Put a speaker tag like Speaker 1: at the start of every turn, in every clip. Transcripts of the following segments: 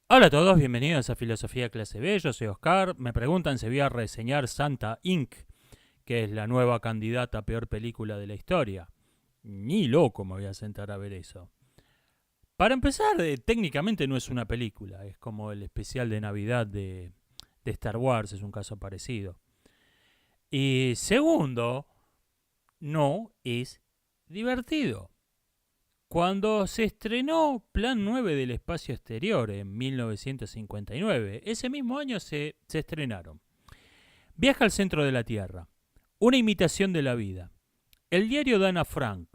Speaker 1: Hola a todos, bienvenidos a Filosofía Clase B, yo soy Oscar. Me preguntan si voy a reseñar Santa Inc., que es la nueva candidata a peor película de la historia. Ni loco me voy a sentar a ver eso. Para empezar, técnicamente no es una película, es como el especial de Navidad de Star Wars, es un caso parecido. Y segundo, no es divertido. Cuando se estrenó Plan 9 del Espacio Exterior en 1959, ese mismo año se estrenaron Viaja al centro de la Tierra, una imitación de la vida, el diario de Ana Frank,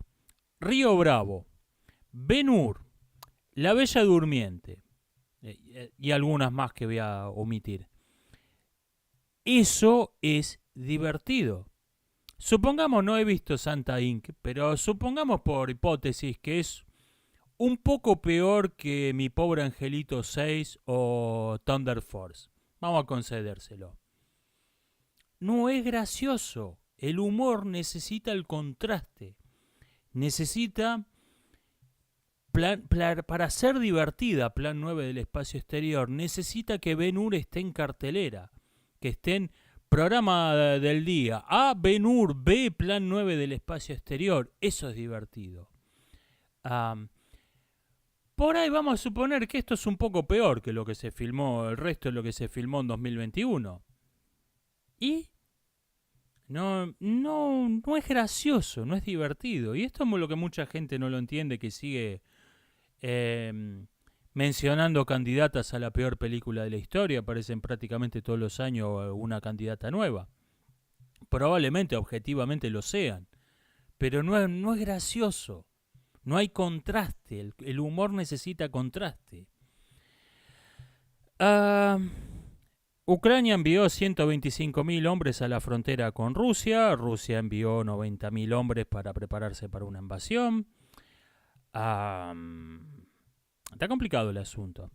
Speaker 1: Río Bravo, Ben Hur, La Bella Durmiente y algunas más que voy a omitir. Eso es divertido. Supongamos, no he visto Santa Inc., pero supongamos por hipótesis que es un poco peor que Mi Pobre Angelito 6 o Thunder Force. Vamos a concedérselo. No es gracioso. El humor necesita el contraste. Necesita, para ser divertida, Plan 9 del Espacio Exterior, necesita que Ben Hur esté en cartelera, que esté en programa del día. A, Ben Hur, B, Plan 9 del Espacio Exterior. Eso es divertido. Um, por ahí vamos a suponer que esto es un poco peor que lo que se filmó, el resto de lo que se filmó en 2021. Y no es gracioso, no es divertido. Y esto es lo que mucha gente no lo entiende, que sigue eh, mencionando candidatas a la peor película de la historia. Aparecen prácticamente todos los años una candidata nueva. Probablemente, objetivamente lo sean. Pero no es gracioso. No hay contraste. El humor necesita contraste. Ah... Ucrania envió 125.000 hombres a la frontera con Rusia. Rusia envió 90.000 hombres para prepararse para una invasión. Ah, está complicado el asunto.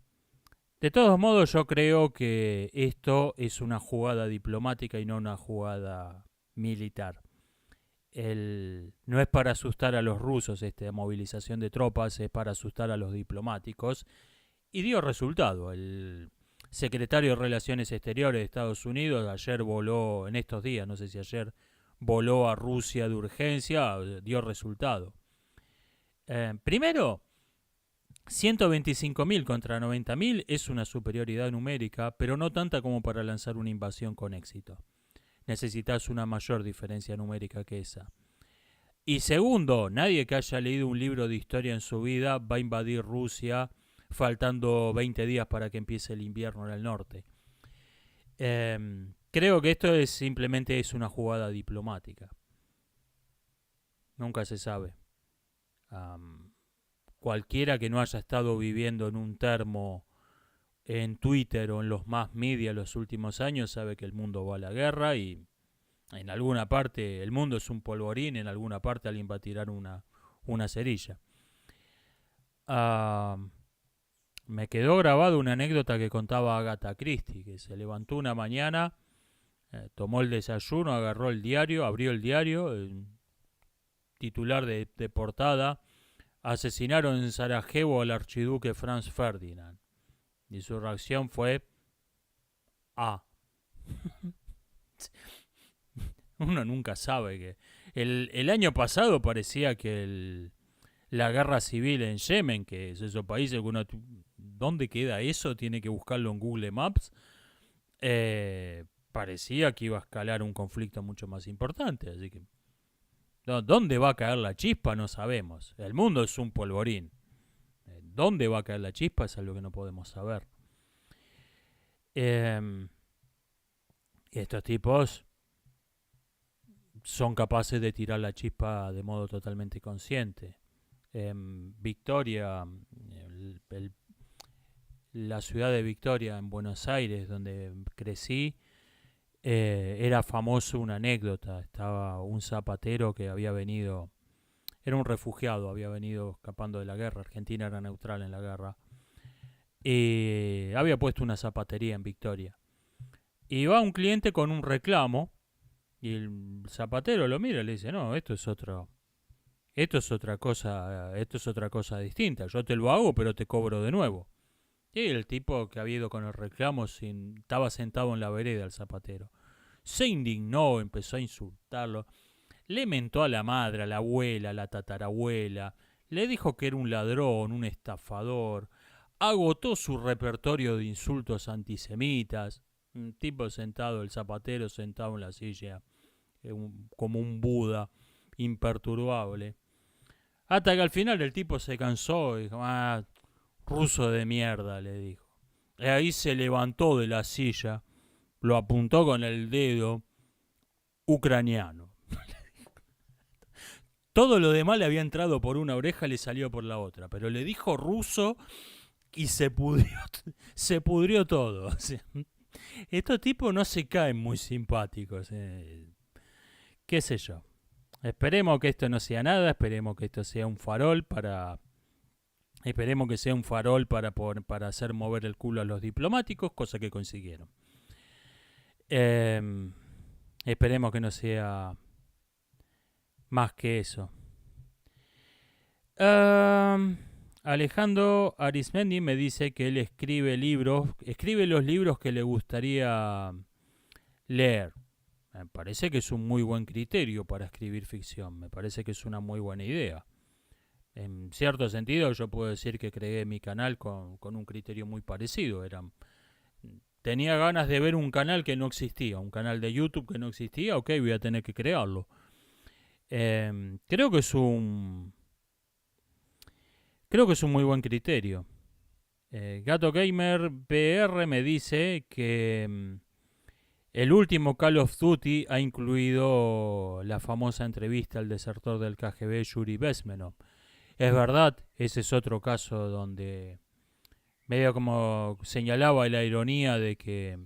Speaker 1: De todos modos, yo creo que esto es una jugada diplomática y no una jugada militar. No es para asustar a los rusos esta movilización de tropas, es para asustar a los diplomáticos. Y dio resultado. El secretario de Relaciones Exteriores de Estados Unidos ayer voló, en estos días, no sé si ayer, voló a Rusia de urgencia, dio resultado. Primero, 125.000 contra 90.000 es una superioridad numérica, pero no tanta como para lanzar una invasión con éxito. Necesitas una mayor diferencia numérica que esa. Y segundo, nadie que haya leído un libro de historia en su vida va a invadir Rusia faltando 20 días para que empiece el invierno en el norte. Creo que esto simplemente es una jugada diplomática. Nunca se sabe. Cualquiera que no haya estado viviendo en un termo en Twitter o en los más media los últimos años sabe que el mundo va a la guerra y en alguna parte el mundo es un polvorín, en alguna parte alguien va a tirar una cerilla. Me quedó grabada una anécdota que contaba Agatha Christie, que se levantó una mañana, tomó el desayuno, agarró el diario, abrió el diario, titular de portada: asesinaron en Sarajevo al archiduque Franz Ferdinand. Y su reacción fue: ah. Uno nunca sabe que... El año pasado parecía que la guerra civil en Yemen, que es esos países que uno... ¿Dónde queda eso? Tiene que buscarlo en Google Maps. Parecía que iba a escalar un conflicto mucho más importante. Así que, ¿dónde va a caer la chispa? No sabemos. El mundo es un polvorín. ¿Dónde va a caer la chispa? Es algo que no podemos saber. Estos tipos son capaces de tirar la chispa de modo totalmente consciente. Victoria, la ciudad de Victoria en Buenos Aires, donde crecí, era famoso una anécdota. Estaba un zapatero que había venido, era un refugiado, había venido escapando de la guerra. Argentina era neutral en la guerra. Y había puesto una zapatería en Victoria. Y va un cliente con un reclamo y el zapatero lo mira y le dice: no, esto es otra cosa distinta. Yo te lo hago, pero te cobro de nuevo. Sí, el tipo que había ido con el reclamo estaba sentado en la vereda el zapatero. Se indignó, empezó a insultarlo. Le mentó a la madre, a la abuela, a la tatarabuela. Le dijo que era un ladrón, un estafador. Agotó su repertorio de insultos antisemitas. Un tipo sentado, el zapatero sentado en la silla, como un Buda, imperturbable. Hasta que al final el tipo se cansó y dijo, ruso de mierda, le dijo. Y ahí se levantó de la silla, lo apuntó con el dedo, ucraniano. Todo lo demás le había entrado por una oreja y le salió por la otra, pero le dijo ruso y se pudrió todo. O sea, estos tipos no se caen muy simpáticos. Qué sé yo. Esperemos que esto no sea nada, esperemos que esto sea un farol para... Esperemos que sea un farol para hacer mover el culo a los diplomáticos, cosa que consiguieron. Esperemos que no sea más que eso. Alejandro Arismendi me dice que él escribe los libros que le gustaría leer. Me parece que es un muy buen criterio para escribir ficción, me parece que es una muy buena idea. En cierto sentido yo puedo decir que creé mi canal con un criterio muy parecido. Tenía ganas de ver un canal que no existía, un canal de YouTube que no existía, ok, voy a tener que crearlo. Creo que es un muy buen criterio. Gato Gamer PR me dice que el último Call of Duty ha incluido la famosa entrevista al desertor del KGB Yuri Bezmenov. Es verdad, ese es otro caso donde medio como señalaba yo la ironía de que,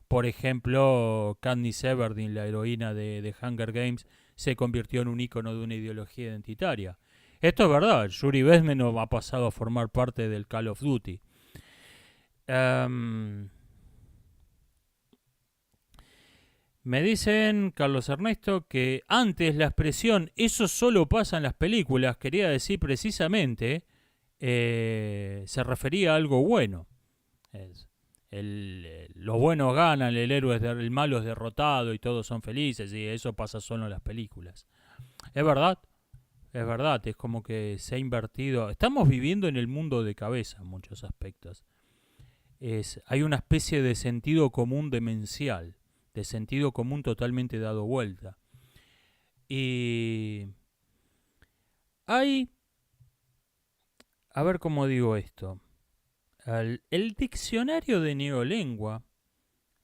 Speaker 1: por ejemplo, Katniss Everdeen, la heroína de Hunger Games, se convirtió en un ícono de una ideología identitaria. Esto es verdad, Yuri Bezmenov ha pasado a formar parte del Call of Duty. Me dicen, Carlos Ernesto, que antes la expresión "eso solo pasa en las películas" quería decir precisamente, se refería a algo bueno. Los buenos ganan, el malo es derrotado y todos son felices, y eso pasa solo en las películas. Es verdad, es como que se ha invertido. Estamos viviendo en el mundo de cabeza en muchos aspectos. Hay una especie de sentido común demencial, de sentido común totalmente dado vuelta. Y hay, a ver cómo digo esto, el diccionario de neolengua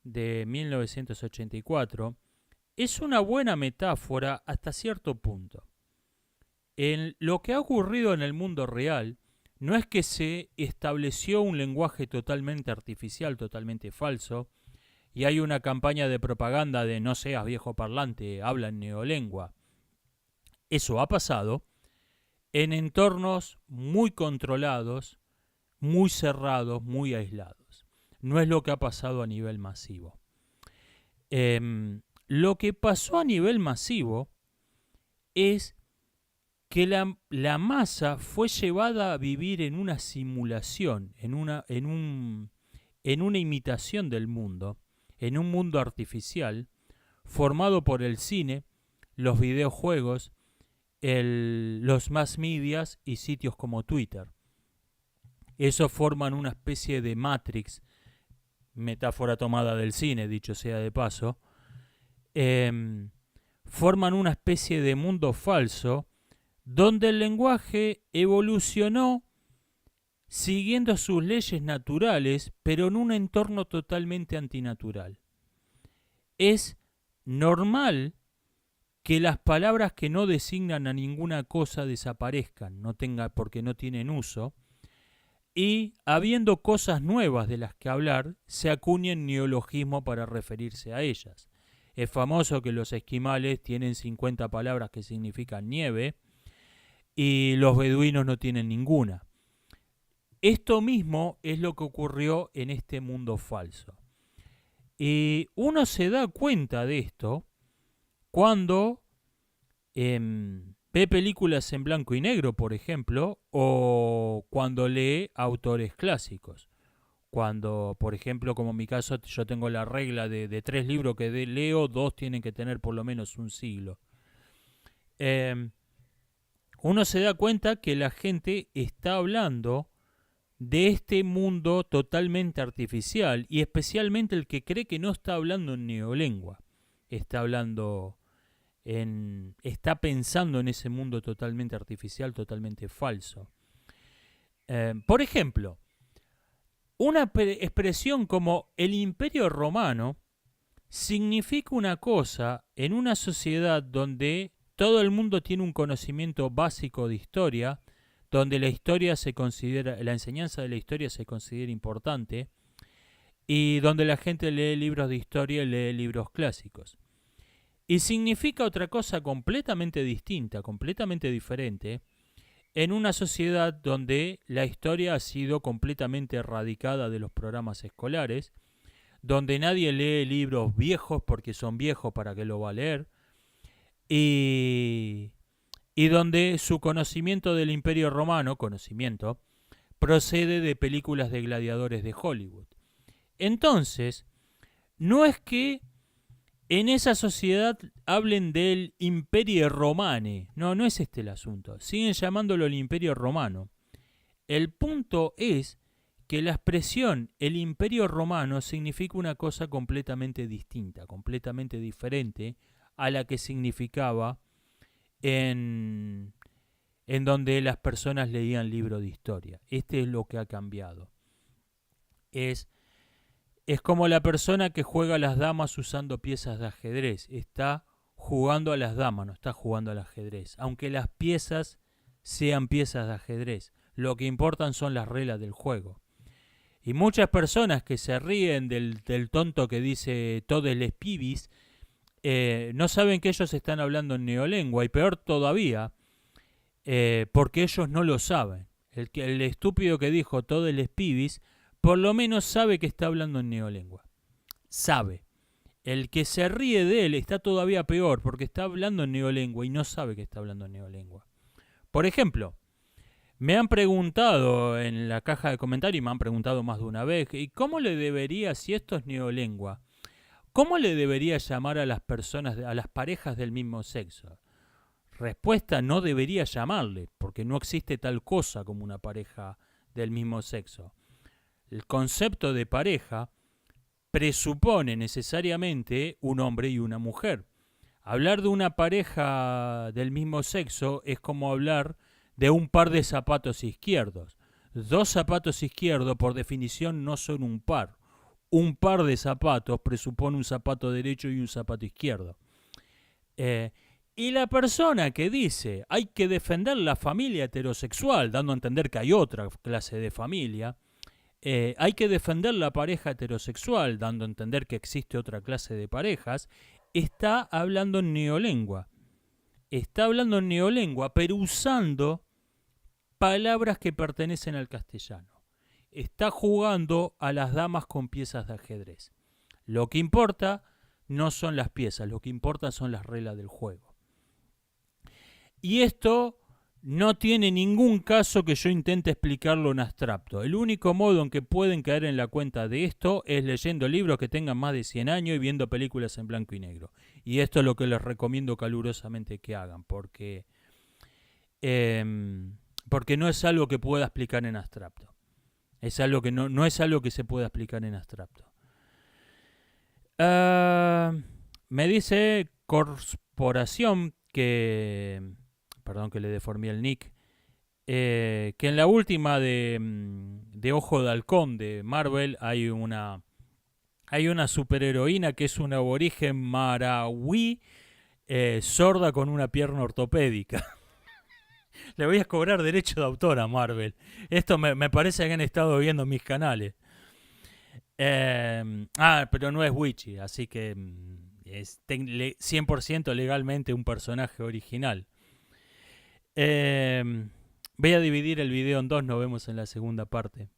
Speaker 1: de 1984 es una buena metáfora hasta cierto punto. En lo que ha ocurrido en el mundo real no es que se estableció un lenguaje totalmente artificial, totalmente falso, y hay una campaña de propaganda de "no seas viejo parlante, habla en neolengua". Eso ha pasado en entornos muy controlados, muy cerrados, muy aislados. No es lo que ha pasado a nivel masivo. Lo que pasó a nivel masivo es que la masa fue llevada a vivir en una simulación, en una imitación del mundo, en un mundo artificial, formado por el cine, los videojuegos, los mass medias y sitios como Twitter. Eso forman una especie de Matrix, metáfora tomada del cine, dicho sea de paso. Forman una especie de mundo falso donde el lenguaje evolucionó siguiendo sus leyes naturales, pero en un entorno totalmente antinatural. Es normal que las palabras que no designan a ninguna cosa desaparezcan, porque no tienen uso, y habiendo cosas nuevas de las que hablar, se acuñen neologismos para referirse a ellas. Es famoso que los esquimales tienen 50 palabras que significan nieve y los beduinos no tienen ninguna. Esto mismo es lo que ocurrió en este mundo falso. Y uno se da cuenta de esto cuando ve películas en blanco y negro, por ejemplo, o cuando lee autores clásicos. Cuando, por ejemplo, como en mi caso, yo tengo la regla de 3 libros que leo, 2 tienen que tener por lo menos un siglo. Eh, Uno se da cuenta que la gente está hablando de este mundo totalmente artificial, y especialmente el que cree que no está hablando en neolengua, está pensando en ese mundo totalmente artificial, totalmente falso. Por ejemplo, una expresión como el Imperio Romano significa una cosa en una sociedad donde todo el mundo tiene un conocimiento básico de historia, donde la enseñanza de la historia se considera importante, y donde la gente lee libros de historia y lee libros clásicos. Y significa otra cosa completamente distinta, completamente diferente, en una sociedad donde la historia ha sido completamente erradicada de los programas escolares, donde nadie lee libros viejos porque son viejos, para qué lo va a leer, y donde su conocimiento del Imperio Romano, procede de películas de gladiadores de Hollywood. Entonces, no es que en esa sociedad hablen del Imperio Romane, no es este el asunto, siguen llamándolo el Imperio Romano. El punto es que la expresión el Imperio Romano significa una cosa completamente distinta, completamente diferente a la que significaba en donde las personas leían libros de historia. Este es lo que ha cambiado. Es como la persona que juega a las damas usando piezas de ajedrez. Está jugando a las damas, no está jugando al ajedrez. Aunque las piezas sean piezas de ajedrez, lo que importan son las reglas del juego. Y muchas personas que se ríen del tonto que dice todes les pibis, no saben que ellos están hablando en neolengua, y peor todavía, porque ellos no lo saben. El estúpido que dijo todes les pibis, por lo menos sabe que está hablando en neolengua. Sabe. El que se ríe de él está todavía peor, porque está hablando en neolengua y no sabe que está hablando en neolengua. Por ejemplo, me han preguntado en la caja de comentarios, y me han preguntado más de una vez, ¿y cómo le debería, si esto es neolengua, cómo le debería llamar a las personas, a las parejas del mismo sexo? Respuesta: no debería llamarle, porque no existe tal cosa como una pareja del mismo sexo. El concepto de pareja presupone necesariamente un hombre y una mujer. Hablar de una pareja del mismo sexo es como hablar de un par de zapatos izquierdos. 2 zapatos izquierdos, por definición, no son un par. Un par de zapatos presupone un zapato derecho y un zapato izquierdo. Y la persona que dice hay que defender la familia heterosexual, dando a entender que hay otra clase de familia, hay que defender la pareja heterosexual, dando a entender que existe otra clase de parejas, está hablando en neolengua. Está hablando en neolengua, pero usando palabras que pertenecen al castellano. Está jugando a las damas con piezas de ajedrez. Lo que importa no son las piezas, lo que importa son las reglas del juego. Y esto no tiene ningún caso que yo intente explicarlo en abstracto. El único modo en que pueden caer en la cuenta de esto es leyendo libros que tengan más de 100 años y viendo películas en blanco y negro. Y esto es lo que les recomiendo calurosamente que hagan, porque no es algo que pueda explicar en abstracto. Es algo que no es algo que se pueda explicar en abstracto. Me dice Corporación que... Perdón que le deformé el nick. Que en la última de Ojo de Halcón de Marvel hay una superheroína que es una aborigen marauí, sorda con una pierna ortopédica. Le voy a cobrar derecho de autor a Marvel. Esto me parece que han estado viendo mis canales. Pero no es Witchy, así que es 100% legalmente un personaje original. Voy a dividir el video en 2, nos vemos en la segunda parte.